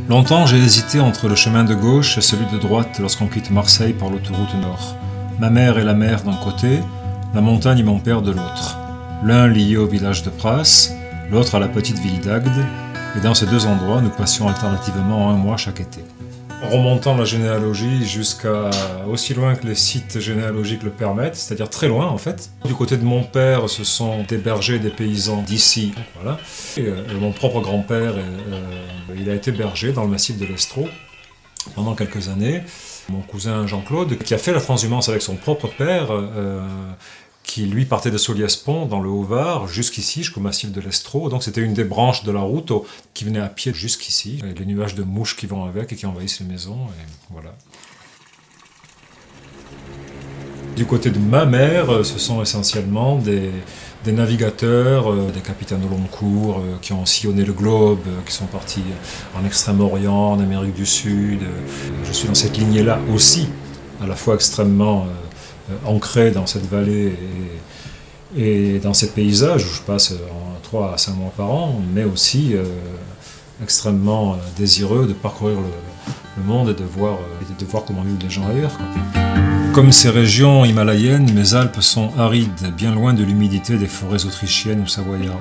Longtemps, j'ai hésité entre le chemin de gauche et celui de droite lorsqu'on quitte Marseille par l'autoroute nord. Ma mère et la mer d'un côté, la montagne et mon père de l'autre. L'un lié au village de Pras, l'autre à la petite ville d'Agde, et dans ces deux endroits, nous passions alternativement un mois chaque été. En remontant la généalogie jusqu'à aussi loin que les sites généalogiques le permettent, c'est-à-dire très loin en fait. Du côté de mon père, ce sont des bergers, des paysans d'ici, voilà. Et mon propre grand-père, il a été berger dans le massif de l'Estro pendant quelques années. Mon cousin Jean-Claude, qui a fait la transhumance avec son propre père, qui lui partait de Soliespont dans le Haut-Var jusqu'ici, jusqu'au massif de l'Estro. Donc c'était une des branches de la route qui venait à pied jusqu'ici. Et les nuages de mouches qui vont avec et qui envahissent les maisons. Et voilà. Du côté de ma mère, ce sont essentiellement des navigateurs, des capitaines au long cours qui ont sillonné le globe, qui sont partis en Extrême-Orient, en Amérique du Sud. Je suis dans cette lignée-là aussi, à la fois extrêmement ancré dans cette vallée et dans ces paysages où je passe 3 à 5 mois par an, mais aussi extrêmement désireux de parcourir le monde et de voir comment vivent les gens ailleurs, quoi. Comme ces régions himalayennes, mes Alpes sont arides, bien loin de l'humidité des forêts autrichiennes ou savoyardes.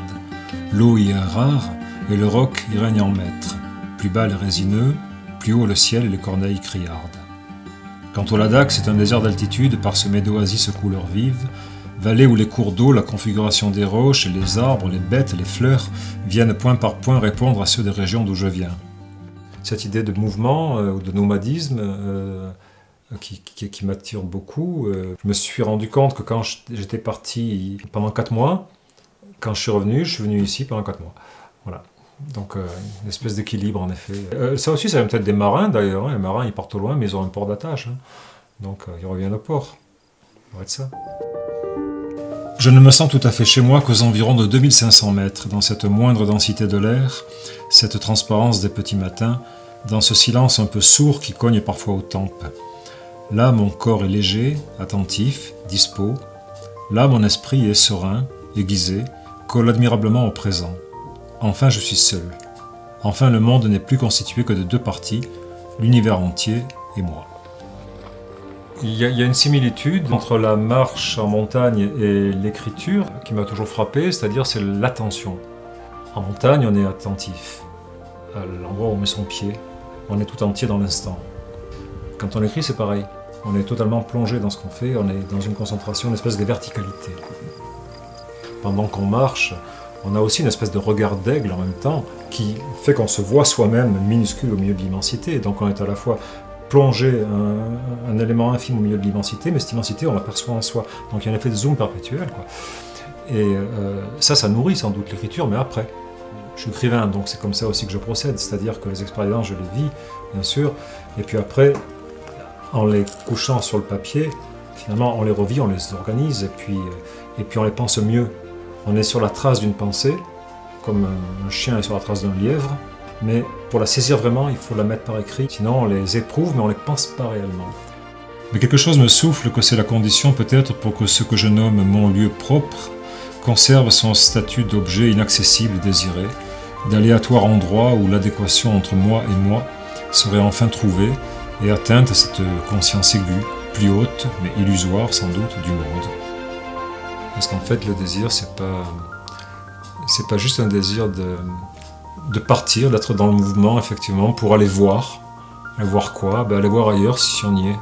L'eau y est rare et le roc y règne en maître. Plus bas les résineux, plus haut le ciel et les corneilles criardes. Quant au Ladakh, c'est un désert d'altitude parsemé d'oasis aux couleurs vives, vallée où les cours d'eau, la configuration des roches, les arbres, les bêtes, les fleurs viennent point par point répondre à ceux des régions d'où je viens. Cette idée de mouvement ou de nomadisme qui m'attire beaucoup, je me suis rendu compte que quand j'étais parti pendant 4 mois, quand je suis venu ici pendant 4 mois. Voilà. Donc une espèce d'équilibre en effet. Ça aussi, ça vient peut-être des marins d'ailleurs. Hein. Les marins, ils partent au loin, mais ils ont un port d'attache. Hein. Donc ils reviennent au port. Ça va être ça. Je ne me sens tout à fait chez moi qu'aux environs de 2500 mètres, dans cette moindre densité de l'air, cette transparence des petits matins, dans ce silence un peu sourd qui cogne parfois aux tempes. Là, mon corps est léger, attentif, dispos. Là, mon esprit est serein, aiguisé, colle admirablement au présent. Enfin, je suis seul. Enfin, le monde n'est plus constitué que de 2 parties, l'univers entier et moi. Il y a une similitude entre la marche en montagne et l'écriture qui m'a toujours frappé, c'est-à-dire c'est l'attention. En montagne, on est attentif à l'endroit où on met son pied, on est tout entier dans l'instant. Quand on écrit, c'est pareil. On est totalement plongé dans ce qu'on fait, on est dans une concentration, une espèce de verticalité. Pendant qu'on marche, on a aussi une espèce de regard d'aigle en même temps qui fait qu'on se voit soi-même minuscule au milieu de l'immensité. Donc on est à la fois plongé un élément infime au milieu de l'immensité, mais cette immensité on l'aperçoit en soi. Donc il y a un effet de zoom perpétuel, quoi. Et ça nourrit sans doute l'écriture, mais après. Je suis écrivain, donc c'est comme ça aussi que je procède, c'est-à-dire que les expériences, je les vis, bien sûr, et puis après, en les couchant sur le papier, finalement on les revit, on les organise, et puis on les pense mieux. On est sur la trace d'une pensée, comme un chien est sur la trace d'un lièvre, mais pour la saisir vraiment, il faut la mettre par écrit, sinon on les éprouve, mais on ne les pense pas réellement. Mais quelque chose me souffle que c'est la condition peut-être pour que ce que je nomme mon lieu propre conserve son statut d'objet inaccessible et désiré, d'aléatoire endroit où l'adéquation entre moi et moi serait enfin trouvée et atteinte à cette conscience aiguë, plus haute, mais illusoire sans doute, du monde. Parce qu'en fait, le désir, c'est pas juste un désir de partir, d'être dans le mouvement, effectivement, pour aller voir. Aller voir quoi? Aller voir ailleurs si on y est.